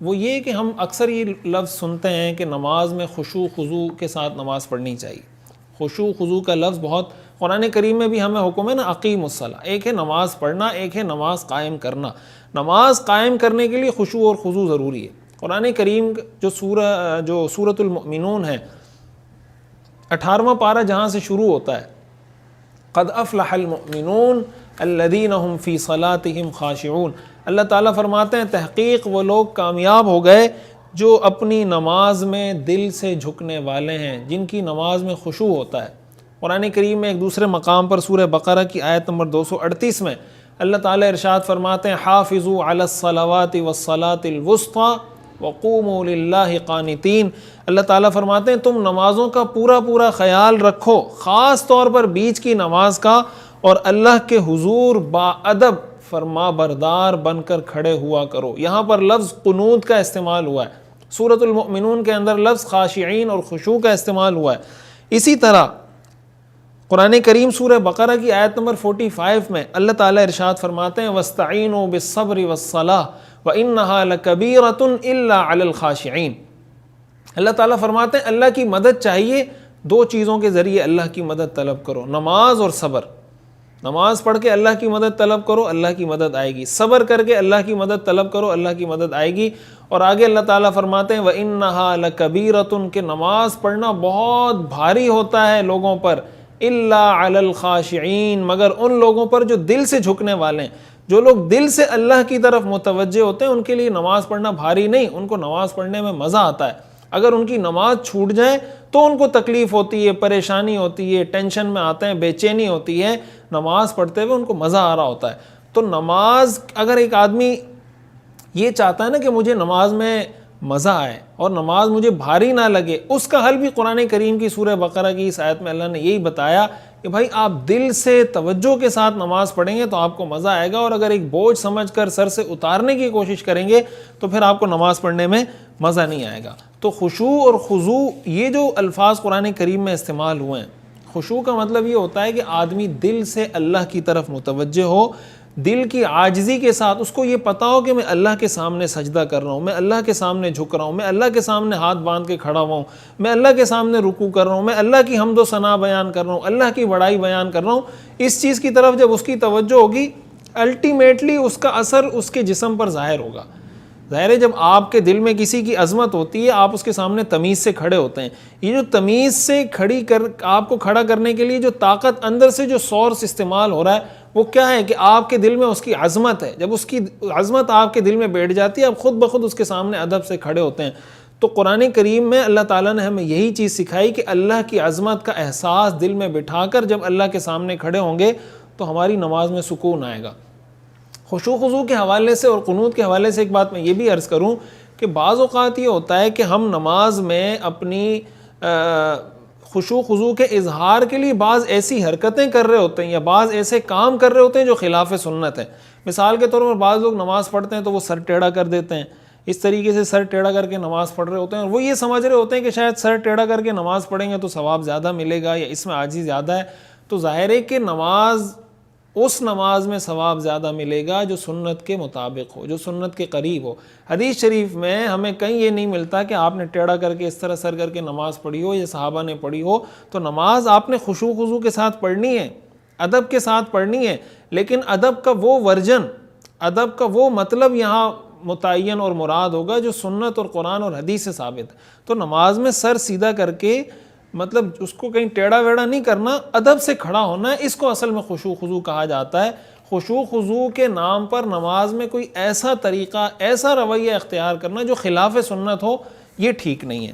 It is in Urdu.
وہ یہ کہ ہم اکثر یہ لفظ سنتے ہیں کہ نماز میں خشوع خضوع کے ساتھ نماز پڑھنی چاہیے. خشوع خضوع کا لفظ بہت قرآن کریم میں بھی ہمیں حکم ہے نا، اقیم الصلاۃ، ایک ہے نماز پڑھنا، ایک ہے نماز قائم کرنا. نماز قائم کرنے کے لیے خشوع اور خضوع ضروری ہے. قرآن کریم جو سورۃ المؤمنون ہے 18واں پارہ جہاں سے شروع ہوتا ہے، قد افلح المؤمنون الذین هم فی صلاتهم خاشعون، اللہ تعالیٰ فرماتے ہیں تحقیق وہ لوگ کامیاب ہو گئے جو اپنی نماز میں دل سے جھکنے والے ہیں، جن کی نماز میں خشوع ہوتا ہے. قرآن کریم میں ایک دوسرے مقام پر سورہ بقرہ کی آیت نمبر 238 میں اللہ تعالیٰ ارشاد فرماتے ہیں حافظوا علی الصلوات والصلاة الوسطی وقوموا للہ قانتین. اللہ تعالیٰ فرماتے ہیں تم نمازوں کا پورا خیال رکھو، خاص طور پر بیچ کی نماز کا، اور اللہ کے حضور با ادب فرما بردار بن کر کھڑے ہوا کرو. یہاں پر لفظ قنوت کا استعمال ہوا ہے. سورۃ المؤمنون کے اندر لفظ خاشعین اور خشوع کا استعمال ہوا ہے. اسی طرح قرآن کریم سورہ بقرہ کی آیت نمبر 45 میں اللہ تعالیٰ ارشاد فرماتے ہیں وَاسْتَعِینُوا بِالصَّبْرِ وَالصَّلَاةِ وَإِنَّهَا لَكَبِیرَةٌ إِلَّا عَلَى الْخَاشِعِینَ. اللہ تعالیٰ فرماتے ہیں اللہ کی مدد چاہیے، دو چیزوں کے ذریعے اللہ کی مدد طلب کرو، نماز اور صبر. نماز پڑھ کے اللہ کی مدد طلب کرو، اللہ کی مدد آئے گی. صبر کر کے اللہ کی مدد طلب کرو، اللہ کی مدد آئے گی. اور آگے اللہ تعالیٰ فرماتے ہیں وَإِنَّهَا لَكَبِيرَةٌ کہ نماز پڑھنا بہت بھاری ہوتا ہے لوگوں پر، إِلَّا عَلَى الْخَاشِعِينَ مگر ان لوگوں پر جو دل سے جھکنے والے ہیں. جو لوگ دل سے اللہ کی طرف متوجہ ہوتے ہیں ان کے لیے نماز پڑھنا بھاری نہیں، ان کو نماز پڑھنے میں مزہ آتا ہے. اگر ان کی نماز چھوٹ جائے تو ان کو تکلیف ہوتی ہے، پریشانی ہوتی ہے، ٹینشن میں آتے ہیں، بے چینی ہوتی ہے. نماز پڑھتے ہوئے ان کو مزہ آ رہا ہوتا ہے. تو نماز اگر ایک آدمی یہ چاہتا ہے نا کہ مجھے نماز میں مزہ آئے اور نماز مجھے بھاری نہ لگے، اس کا حل بھی قرآن کریم کی سورہ بقرہ کی اس آیت میں اللہ نے یہی بتایا کہ بھائی آپ دل سے توجہ کے ساتھ نماز پڑھیں گے تو آپ کو مزہ آئے گا، اور اگر ایک بوجھ سمجھ کر سر سے اتارنے کی کوشش کریں گے تو پھر آپ کو نماز پڑھنے میں مزہ نہیں آئے گا. تو خشوع اور خضوع یہ جو الفاظ قرآن کریم میں استعمال ہوئے ہیں، خشوع کا مطلب یہ ہوتا ہے کہ آدمی دل سے اللہ کی طرف متوجہ ہو، دل کی عاجزی کے ساتھ اس کو یہ پتا ہو کہ میں اللہ کے سامنے سجدہ کر رہا ہوں، میں اللہ کے سامنے جھک رہا ہوں، میں اللہ کے سامنے ہاتھ باندھ کے کھڑا ہوا ہوں، میں اللہ کے سامنے رکوع کر رہا ہوں، میں اللہ کی حمد و ثنا بیان کر رہا ہوں، اللہ کی بڑائی بیان کر رہا ہوں. اس چیز کی طرف جب اس کی توجہ ہوگی الٹیمیٹلی اس کا اثر اس کے جسم پر ظاہر ہوگا. ظاہر ہے جب آپ کے دل میں کسی کی عظمت ہوتی ہے آپ اس کے سامنے تمیز سے کھڑے ہوتے ہیں. یہ جو تمیز سے آپ کو کھڑا کرنے کے لیے جو طاقت اندر سے جو سورس استعمال ہو رہا ہے وہ کیا ہے کہ آپ کے دل میں اس کی عظمت ہے. جب اس کی عظمت آپ کے دل میں بیٹھ جاتی ہے آپ خود بخود اس کے سامنے ادب سے کھڑے ہوتے ہیں. تو قرآن کریم میں اللہ تعالیٰ نے ہمیں یہی چیز سکھائی کہ اللہ کی عظمت کا احساس دل میں بٹھا کر جب اللہ کے سامنے کھڑے ہوں گے تو ہماری نماز میں سکون آئے گا. خشوع خضوع کے حوالے سے اور قنوت کے حوالے سے ایک بات میں یہ بھی عرض کروں کہ بعض اوقات یہ ہوتا ہے کہ ہم نماز میں اپنی خشوع خضوع کے اظہار کے لیے بعض ایسی حرکتیں کر رہے ہوتے ہیں یا بعض ایسے کام کر رہے ہوتے ہیں جو خلاف سنت ہے. مثال کے طور پر بعض لوگ نماز پڑھتے ہیں تو وہ سر ٹیڑھا کر دیتے ہیں، اس طریقے سے سر ٹیڑھا کر کے نماز پڑھ رہے ہوتے ہیں، اور وہ یہ سمجھ رہے ہوتے ہیں کہ شاید سر ٹیڑھا کر کے نماز پڑھیں گے تو ثواب زیادہ ملے گا یا اس میں عاجزی زیادہ ہے. تو ظاہر ہے کہ اس نماز میں ثواب زیادہ ملے گا جو سنت کے مطابق ہو، جو سنت کے قریب ہو. حدیث شریف میں ہمیں کہیں یہ نہیں ملتا کہ آپ نے ٹیڑھا کر کے اس طرح سر کر کے نماز پڑھی ہو یا صحابہ نے پڑھی ہو. تو نماز آپ نے خشوع خضوع کے ساتھ پڑھنی ہے، ادب کے ساتھ پڑھنی ہے، لیکن ادب کا وہ ورژن، ادب کا وہ مطلب یہاں متعین اور مراد ہوگا جو سنت اور قرآن اور حدیث سے ثابت ہے. تو نماز میں سر سیدھا کر کے مطلب اس کو کہیں ٹیڑھا ویڑھا نہیں کرنا، ادب سے کھڑا ہونا ہے، اس کو اصل میں خشوع خضوع کہا جاتا ہے. خشوع خضوع کے نام پر نماز میں کوئی ایسا طریقہ، ایسا رویہ اختیار کرنا جو خلاف سنت ہو، یہ ٹھیک نہیں ہے.